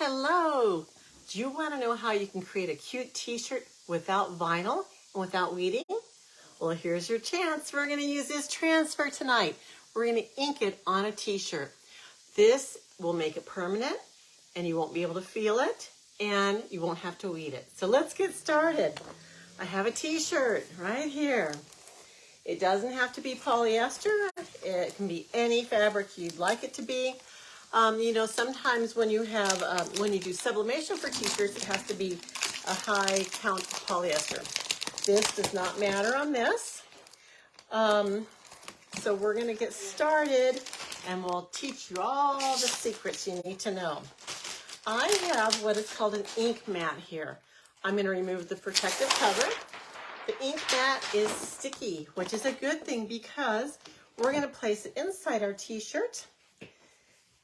Hello! Do you want to know how you can create a cute t-shirt without vinyl and without weeding? Well, here's your chance. We're going to use this transfer tonight. We're going to ink it on a t-shirt. This will make it permanent and you won't be able to feel it and you won't have to weed it. So let's get started. I have a t-shirt right here. It doesn't have to be polyester. It can be any fabric you'd like it to be. Sometimes when you have, when you do sublimation for t-shirts, it has to be a high count of polyester. This does not matter on this. So we're going to get started and we'll teach you all the secrets you need to know. I have what is called an ink mat here. I'm going to remove the protective cover. The ink mat is sticky, which is a good thing because we're going to place it inside our t-shirt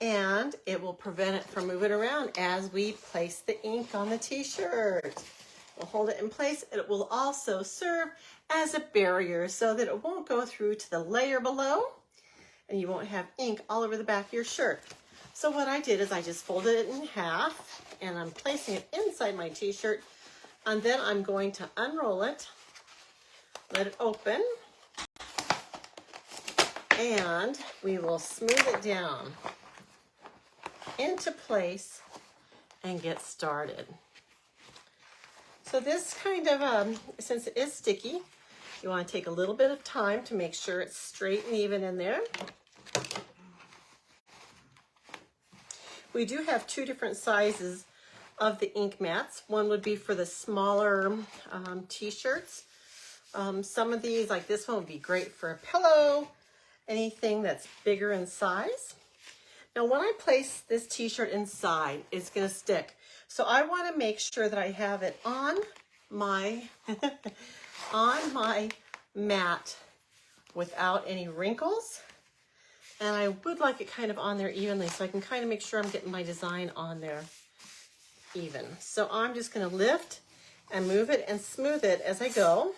and it will prevent it from moving around as we place the ink on the t-shirt. We'll hold it in place. It will also serve as a barrier so that it won't go through to the layer below and you won't have ink all over the back of your shirt. So what I did is I just folded it in half and I'm placing it inside my t-shirt, and then I'm going to unroll it, let it open, and we will smooth it down into place and get started. So this kind of, since it is sticky, you want to take a little bit of time to make sure it's straight and even in there. We do have two different sizes of the ink mats. One would be for the smaller t-shirts. Some of these, like this one, would be great for a pillow, anything that's bigger in size. Now, when I place this t-shirt inside, it's going to stick. So I want to make sure that I have it on my, on my mat without any wrinkles. And I would like it kind of on there evenly so I can kind of make sure I'm getting my design on there even. So I'm just going to lift and move it and smooth it as I go.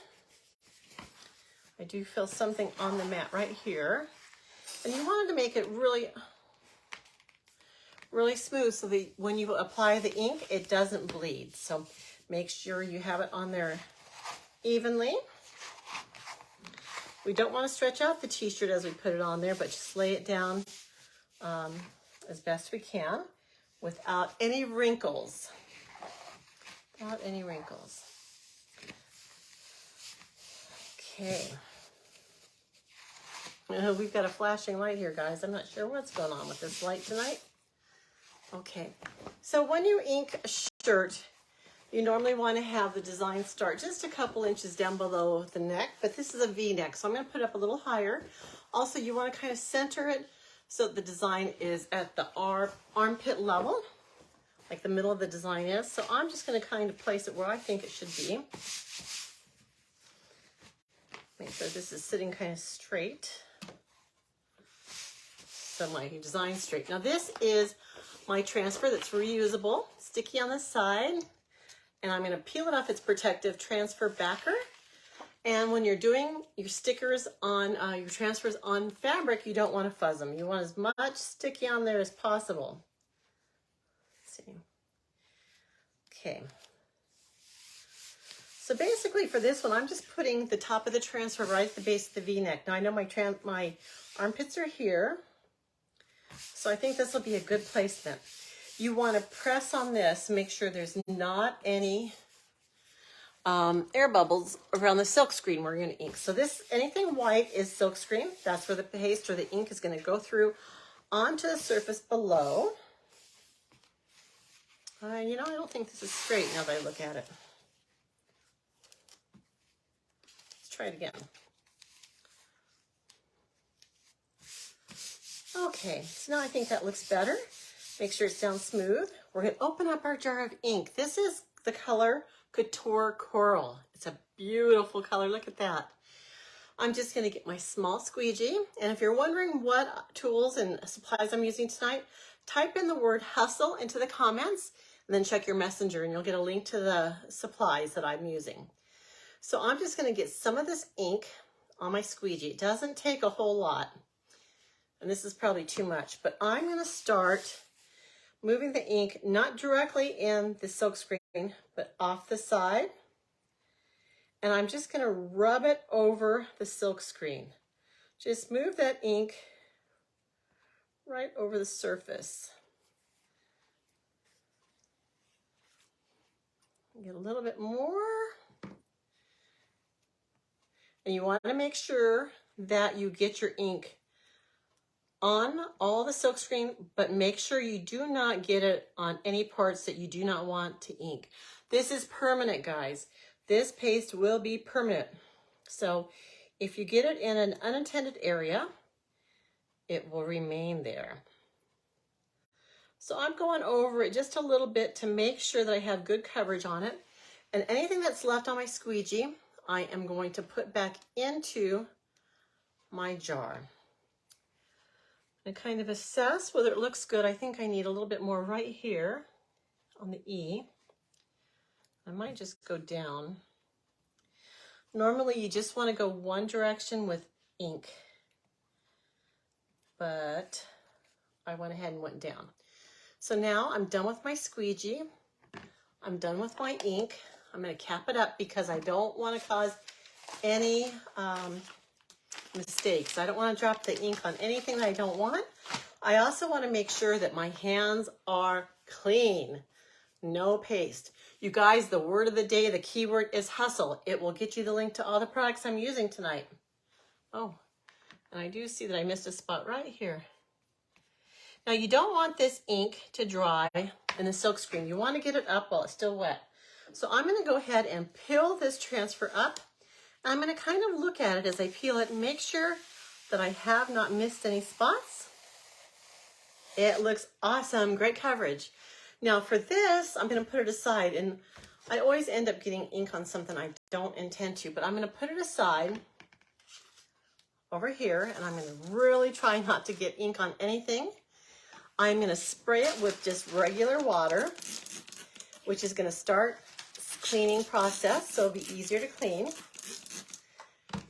I do feel something on the mat right here. And you wanted to make it really smooth so that when you apply the ink, it doesn't bleed. So make sure you have it on there evenly. We don't want to stretch out the t-shirt as we put it on there, but just lay it down as best we can without any wrinkles. Without any wrinkles. Okay. We've got a flashing light here, guys. I'm not sure what's going on with this light tonight. Okay, so when you ink a shirt, you normally want to have the design start just a couple inches down below the neck, but this is a V-neck, so I'm going to put it up a little higher. Also, you want to kind of center it so the design is at the armpit level, like the middle of the design is. So I'm just going to kind of place it where I think it should be. Make sure this is sitting kind of straight. So my design straight. Now this is my transfer that's reusable, sticky on the side, and I'm going to peel it off its protective transfer backer. And when you're doing your stickers on your transfers on fabric, you don't want to fuzz them. You want as much sticky on there as possible. Let's see. Okay. So basically for this one, I'm just putting the top of the transfer right at the base of the V-neck. Now I know my armpits are here, so I think this will be a good placement. You want to press on this, make sure there's not any air bubbles around the silk screen we're going to ink. So this, anything white is silk screen. That's where the paste or the ink is going to go through onto the surface below. I don't think this is straight now that I look at it. Let's try it again. Okay, so now I think that looks better. Make sure it's down smooth. We're going to open up our jar of ink. This is the color Couture Coral. It's a beautiful color. Look at that. I'm just going to get my small squeegee. And if you're wondering what tools and supplies I'm using tonight, type in the word hustle into the comments and then check your messenger and you'll get a link to the supplies that I'm using. So I'm just going to get some of this ink on my squeegee. It doesn't take a whole lot. And this is probably too much, but I'm going to start moving the ink not directly in the silk screen, but off the side. And I'm just going to rub it over the silk screen. Just move that ink right over the surface. Get a little bit more. And you want to make sure that you get your ink on all the silk screen, but make sure you do not get it on any parts that you do not want to ink. This is permanent, guys. This paste will be permanent. So if you get it in an unintended area, it will remain there. So I'm going over it just a little bit to make sure that I have good coverage on it. And anything that's left on my squeegee, I am going to put back into my jar. And kind of assess whether it looks good. I think I need a little bit more right here on the E. I might just go down. Normally you just want to go one direction with ink, but I went ahead and went down. So now I'm done with my squeegee. I'm done with my ink. I'm going to cap it up because I don't want to cause any mistakes. I don't want to drop the ink on anything that I don't want. I also want to make sure that my hands are clean. No paste. You guys, the word of the day, the keyword is hustle. It will get you the link to all the products I'm using tonight. Oh, and I do see that I missed a spot right here. Now you don't want this ink to dry in the silk screen. You want to get it up while it's still wet. So I'm going to go ahead and peel this transfer up. I'm going to kind of look at it as I peel it and make sure that I have not missed any spots. It looks awesome, great coverage. Now for this, I'm going to put it aside, and I always end up getting ink on something I don't intend to, but I'm going to put it aside over here, and I'm going to really try not to get ink on anything. I'm going to spray it with just regular water, which is going to start cleaning process, so it'll be easier to clean.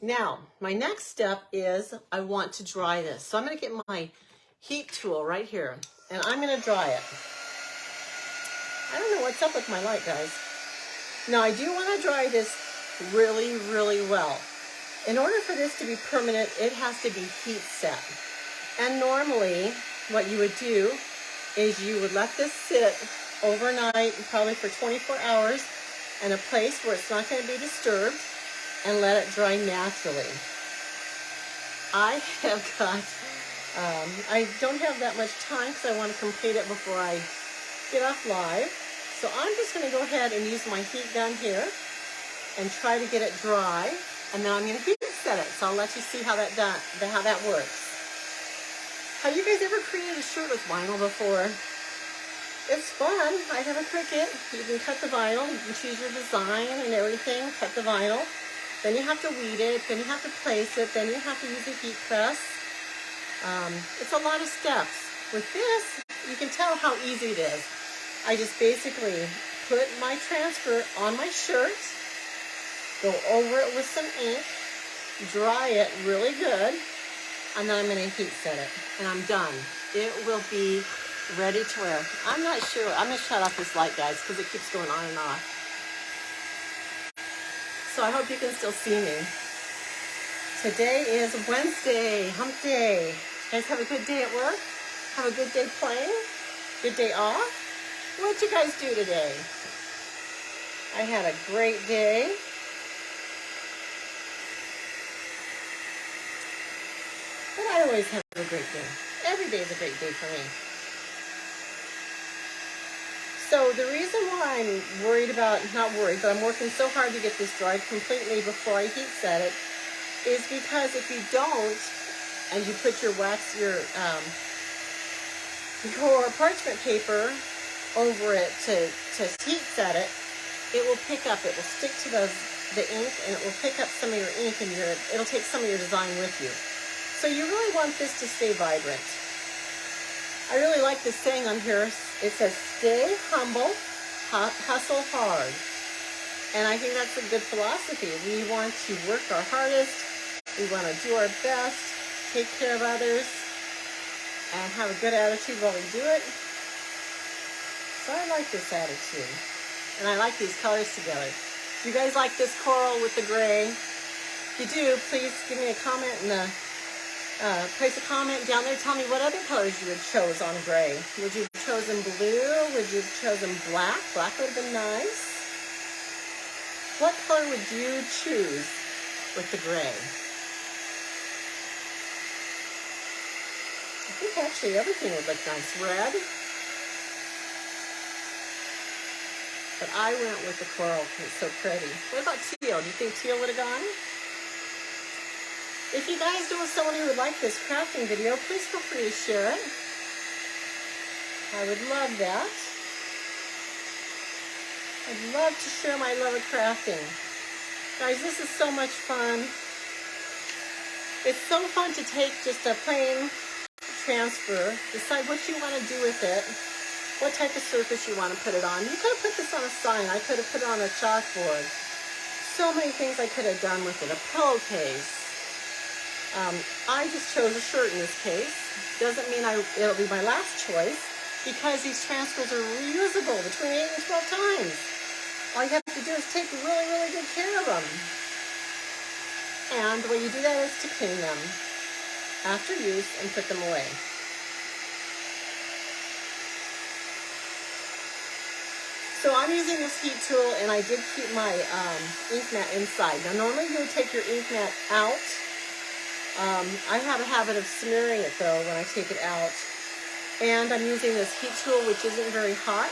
Now, my next step is I want to dry this. So I'm going to get my heat tool right here, and I'm going to dry it. I don't know what's up with my light, guys. Now, I do want to dry this really, really well. In order for this to be permanent, it has to be heat set. And normally, what you would do is you would let this sit overnight, probably for 24 hours, in a place where it's not going to be disturbed, and let it dry naturally. I have got, I don't have that much time because I want to complete it before I get off live. So I'm just going to go ahead and use my heat gun here and try to get it dry, and then I'm going to heat set it. So I'll let you see how that works. Have you guys ever created a shirt with vinyl before? It's fun. I have a Cricut. You can cut the vinyl, you can choose your design and everything, cut the vinyl. Then you have to weed it, then you have to place it, then you have to use a heat press. It's a lot of steps. With this, you can tell how easy it is. I just basically put my transfer on my shirt, go over it with some ink, dry it really good, and then I'm going to heat set it, and I'm done. It will be ready to wear. I'm not sure. I'm going to shut off this light, guys, because it keeps going on and off. So I hope you can still see me. Today is Wednesday, hump day. You guys have a good day at work? Have a good day playing? Good day off? What'd you guys do today? I had a great day. But I always have a great day. Every day is a great day for me. So the reason why I'm worried about, not worried, but I'm working so hard to get this dried completely before I heat set it, is because if you don't, and you put your your parchment paper over it to heat set it, it will pick up, it will stick to the ink, and it will pick up some of your ink, and it'll take some of your design with you. So you really want this to stay vibrant. I really like this saying on here. It says, stay humble, hustle hard. And I think that's a good philosophy. We want to work our hardest. We want to do our best, take care of others, and have a good attitude while we do it. So I like this attitude. And I like these colors together. Do you guys like this coral with the gray? If you do, please give me a comment in the place a comment down there. Tell me what other colors you would chose on gray. Would you have chosen blue? Would you have chosen black? Black would have been nice. What color would you choose with the gray? I think actually everything would look nice. Red. But I went with the coral because it's so pretty. What about teal? Do you think teal would have gone? If you guys know someone who would like this crafting video, please feel free to share it. I would love that. I'd love to share my love of crafting. Guys, this is so much fun. It's so fun to take just a plain transfer, decide what you want to do with it, what type of surface you want to put it on. You could have put this on a sign. I could have put it on a chalkboard. So many things I could have done with it. A pillowcase. I just chose a shirt in this case. Doesn't mean it'll be my last choice because these transfers are reusable between 8 and 12 times. All you have to do is take really, really good care of them. And the way you do that is to clean them after use and put them away. So I'm using this heat tool, and I did keep my ink mat inside. Now normally you would take your ink mat out. I have a habit of smearing it though when I take it out. And I'm using this heat tool, which isn't very hot.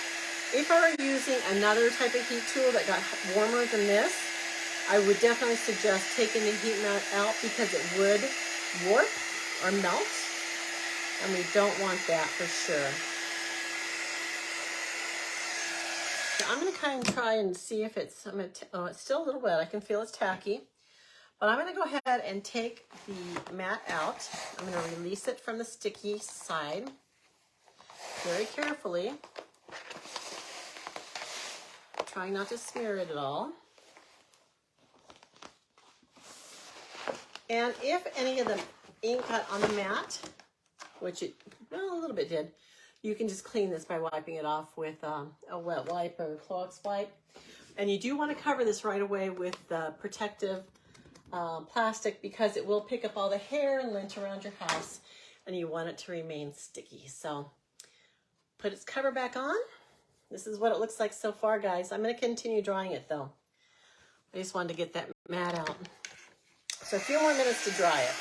If I were using another type of heat tool that got warmer than this, I would definitely suggest taking the heat mat out because it would warp or melt. And we don't want that for sure. So I'm going to kind of try and see if it's, oh, it's still a little wet. I can feel it's tacky. But I'm going to go ahead and take the mat out. I'm going to release it from the sticky side very carefully. Trying not to smear it at all. And if any of the ink got on the mat, which it, well, a little bit did, you can just clean this by wiping it off with a wet wipe or a Clorox wipe. And you do want to cover this right away with the protective plastic because it will pick up all the hair and lint around your house and you want it to remain sticky. So put its cover back on. This is what it looks like so far, guys. I'm going to continue drying it though. I just wanted to get that mat out. So a few more minutes to dry it.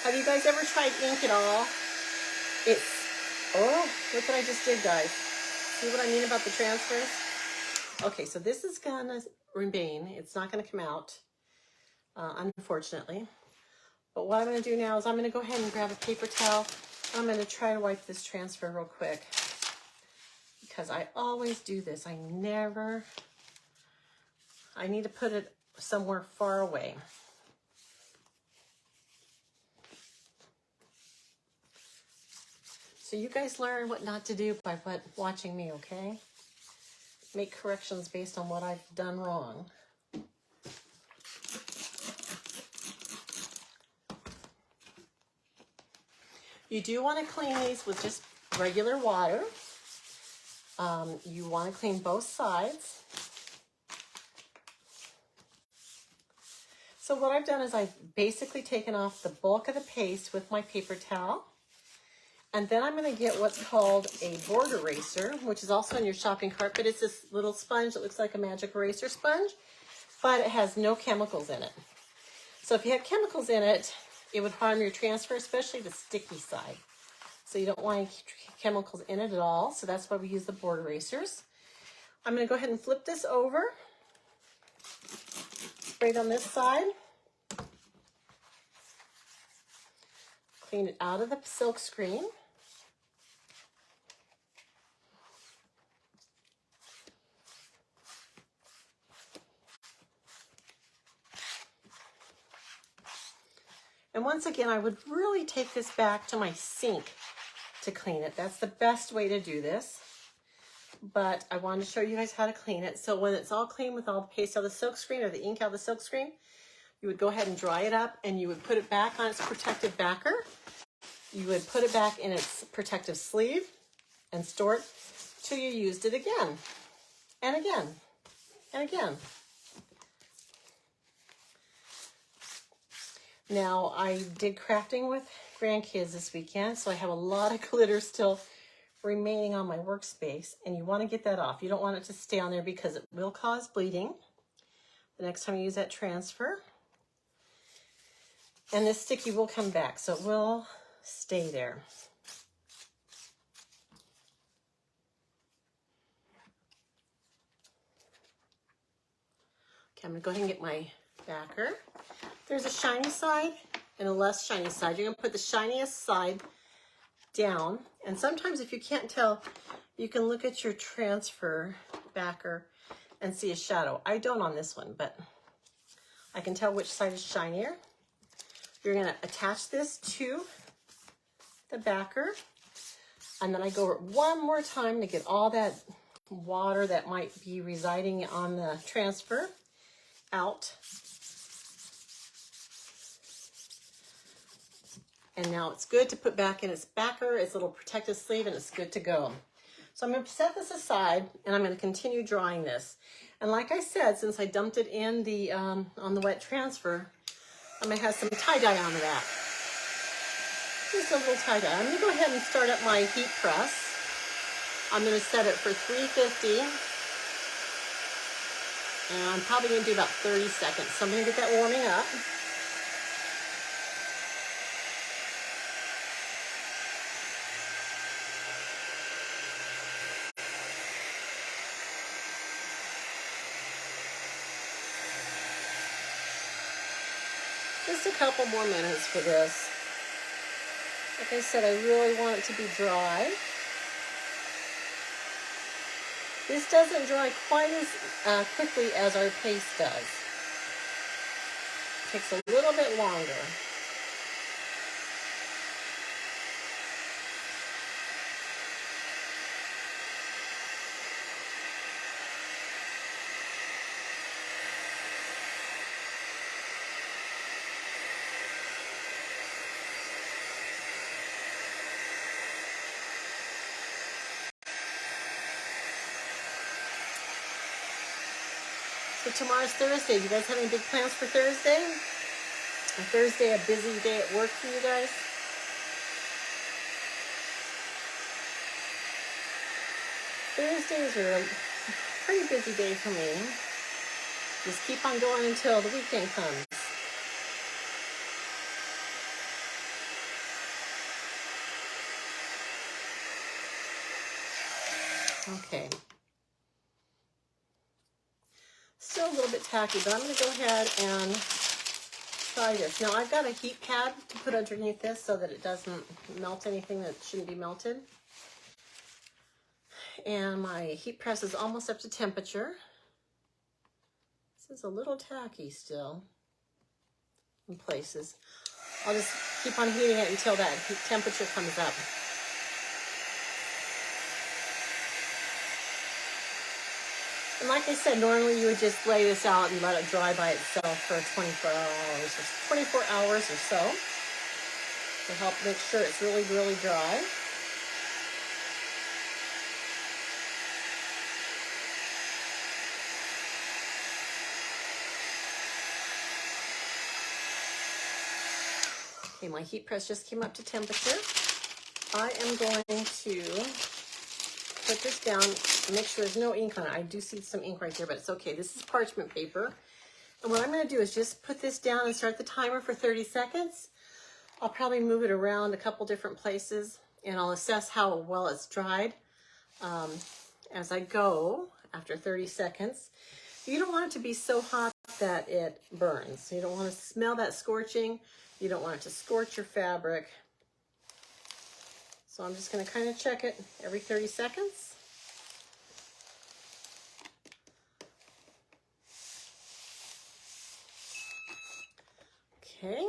Have you guys ever tried ink at all? Oh, look what I just did, guys. See what I mean about the transfers? Okay, so this is gonna remain. It's not gonna come out, unfortunately. But what I'm gonna do now is I'm gonna go ahead and grab a paper towel. I'm gonna try to wipe this transfer real quick because I always do this. I need to put it somewhere far away. So you guys learn what not to do by watching me, okay? Make corrections based on what I've done wrong. You do want to clean these with just regular water. You want to clean both sides. So what I've done is I've basically taken off the bulk of the paste with my paper towel. And then I'm going to get what's called a board eraser, which is also in your shopping cart, but it's this little sponge that looks like a magic eraser sponge, but it has no chemicals in it. So if you had chemicals in it, it would harm your transfer, especially the sticky side. So you don't want any chemicals in it at all. So that's why we use the board erasers. I'm going to go ahead and flip this over. Spray it on this side. Clean it out of the silk screen. And once again, I would really take this back to my sink to clean it. That's the best way to do this. But I wanted to show you guys how to clean it. So when it's all clean with all the paste out of the silk screen or the ink out of the silk screen, you would go ahead and dry it up and you would put it back on its protective backer. you would put it back in its protective sleeve and store it till you used it again and again and again. Now, I did crafting with grandkids this weekend, so I have a lot of glitter still remaining on my workspace, and you want to get that off. You don't want it to stay on there because it will cause bleeding the next time you use that transfer. And this sticky will come back, so it will stay there. Okay, I'm gonna go ahead and get my backer. There's a shiny side and a less shiny side. You're gonna put the shiniest side down, and sometimes if you can't tell, you can look at your transfer backer and see a shadow. I don't on this one, but I can tell which side is shinier. You're gonna attach this to the backer, and then I go over it one more time to get all that water that might be residing on the transfer out. And now it's good to put back in its backer, its little protective sleeve, and it's good to go. So I'm going to set this aside, and I'm going to continue drawing this. And like I said, since I dumped it in the on the wet transfer, I'm going to have some tie-dye on that. Just a little tie-dye. I'm going to go ahead and start up my heat press. I'm going to set it for 350. And I'm probably going to do about 30 seconds. So I'm going to get that warming up. Just a couple more minutes for this. Like I said, I really want it to be dry. This doesn't dry quite as quickly as our paste does. It takes a little bit longer. So tomorrow's Thursday. Do you guys have any big plans for Thursday? Or Thursday, a busy day at work for you guys? Thursdays are a pretty busy day for me. Just keep on going until the weekend comes. Okay. Still a little bit tacky, but I'm going to go ahead and try this. Now I've got a heat pad to put underneath this so that it doesn't melt anything that shouldn't be melted. And my heat press is almost up to temperature. This is a little tacky still in places. I'll just keep on heating it until that temperature comes up. And like I said, normally you would just lay this out and let it dry by itself for 24 hours or so to help make sure it's really, really dry. Okay, my heat press just came up to temperature. I am going to put this down and make sure there's no ink on it. I do see some ink right there, but it's okay. This is parchment paper. And what I'm going to do is just put this down and start the timer for 30 seconds. I'll probably move it around a couple different places, and I'll assess how well it's dried as I go after 30 seconds. You don't want it to be so hot that it burns. You don't want to smell that scorching. You don't want it to scorch your fabric. So I'm just going to kind of check it every 30 seconds. Okay.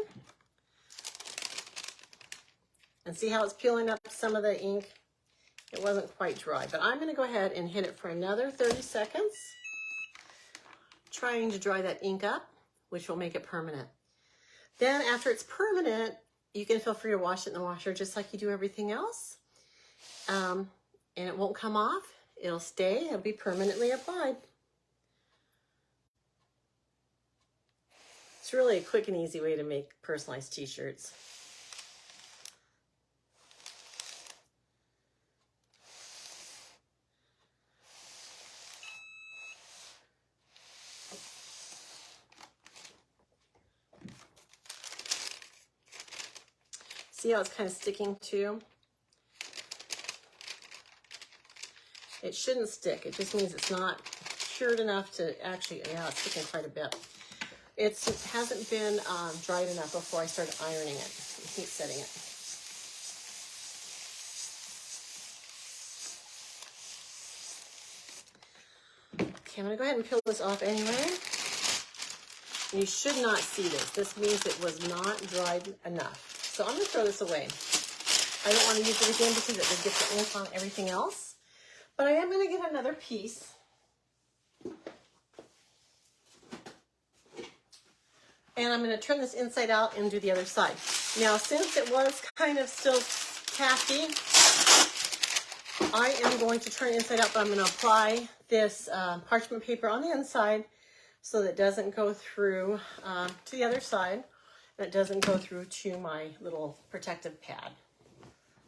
And see how it's peeling up some of the ink? It wasn't quite dry, but I'm going to go ahead and hit it for another 30 seconds, trying to dry that ink up, which will make it permanent. Then after it's permanent, you can feel free to wash it in the washer just like you do everything else. And it won't come off. It'll stay. It'll be permanently applied. It's really a quick and easy way to make personalized t-shirts. See how it's kind of sticking too? It shouldn't stick. It just means it's not cured enough to actually, yeah, it's sticking quite a bit. It hasn't been dried enough before I started ironing it, heat setting it. Okay, I'm gonna go ahead and peel this off anyway. You should not see this. This means it was not dried enough. So I'm gonna throw this away. I don't want to use it again because it would get the ink on everything else. But I am gonna get another piece. And I'm gonna turn this inside out and do the other side. Now, since it was kind of still tacky, I am going to turn it inside out, but I'm gonna apply this parchment paper on the inside so that it doesn't go through to the other side. And it doesn't go through to my little protective pad.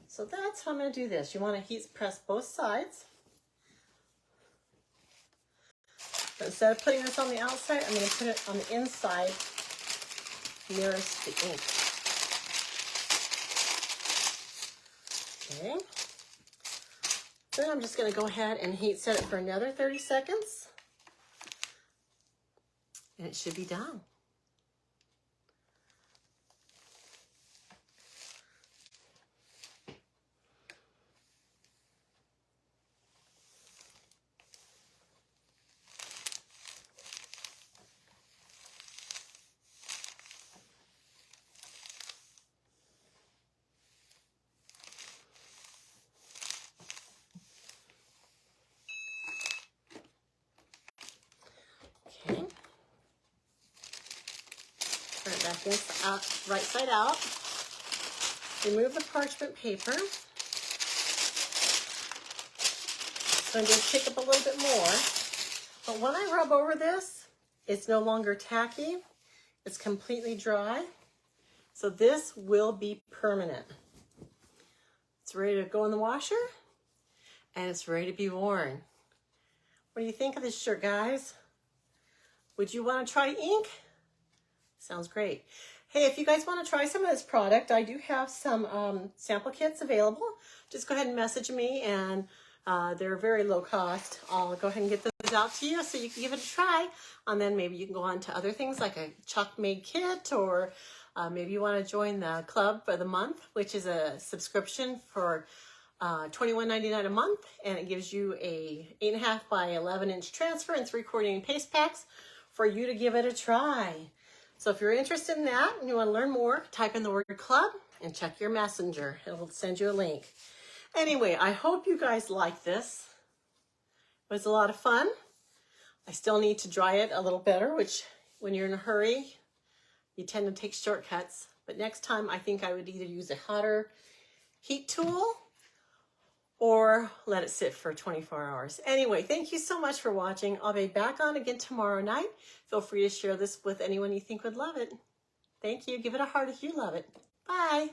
So that's how I'm going to do this. You want to heat press both sides. But instead of putting this on the outside, I'm going to put it on the inside nearest the ink. Okay. Then I'm just going to go ahead and heat set it for another 30 seconds. And it should be done. Okay. Turn it back right side out. Remove the parchment paper. It's going to just pick up a little bit more. But when I rub over this, it's no longer tacky. It's completely dry. So this will be permanent. It's ready to go in the washer, and it's ready to be worn. What do you think of this shirt, guys? Would you want to try ink? Sounds great. Hey, if you guys want to try some of this product, I do have some sample kits available. Just go ahead and message me, and they're very low cost. I'll go ahead and get those out to you so you can give it a try. And then maybe you can go on to other things like a chalk made kit, or maybe you want to join the club for the month, which is a subscription for $21.99 a month, and it gives you a 8.5 by 11 inch transfer and 3/4 inch paste packs for you to give it a try. So if you're interested in that and you want to learn more, type in the word club and check your messenger. It will send you a link. Anyway, I hope you guys like this. It was a lot of fun. I still need to dry it a little better, which when you're in a hurry, you tend to take shortcuts. But next time, I think I would either use a hotter heat tool or let it sit for 24 hours. Anyway, thank you so much for watching. I'll be back on again tomorrow night. Feel free to share this with anyone you think would love it. Thank you. Give it a heart if you love it. Bye.